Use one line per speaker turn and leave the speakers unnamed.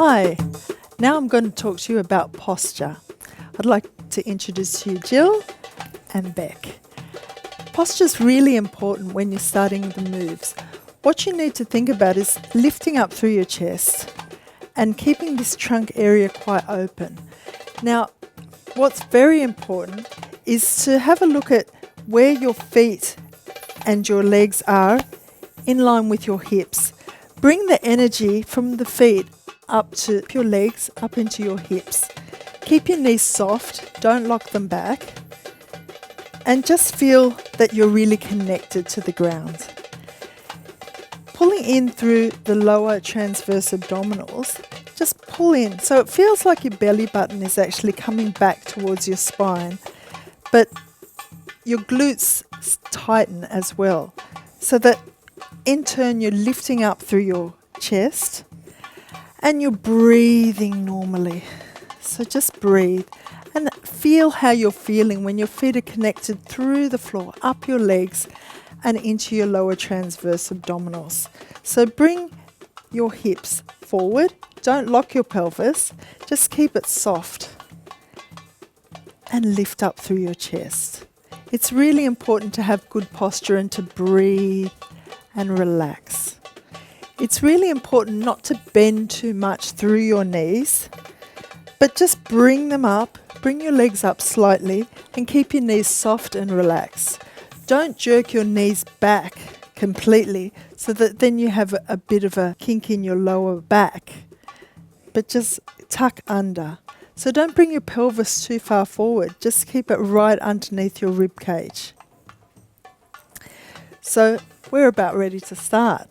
Hi, now I'm going to talk to you about posture. I'd like to introduce to you Jill and Beck. Posture is really important when you're starting the moves. What you need to think about is lifting up through your chest and keeping this trunk area quite open. Now, what's very important is to have a look at where your feet and your legs are in line with your hips. Bring the energy from the feet up to your legs, up into your hips. Keep your knees soft, don't lock them back, and just feel that you're really connected to the ground. Pulling in through the lower transverse abdominals, just pull in. So it feels like your belly button is actually coming back towards your spine, but your glutes tighten as well, so that in turn you're lifting up through your chest and you're breathing normally. So just breathe and feel how you're feeling when your feet are connected through the floor, up your legs and into your lower transverse abdominals. So bring your hips forward, don't lock your pelvis, just keep it soft and lift up through your chest. It's really important to have good posture and to breathe and relax. It's really important not to bend too much through your knees, but just bring them up, bring your legs up slightly and keep your knees soft and relaxed. Don't jerk your knees back completely so that then you have a bit of a kink in your lower back, but just tuck under. So don't bring your pelvis too far forward, just keep it right underneath your rib cage. So we're about ready to start.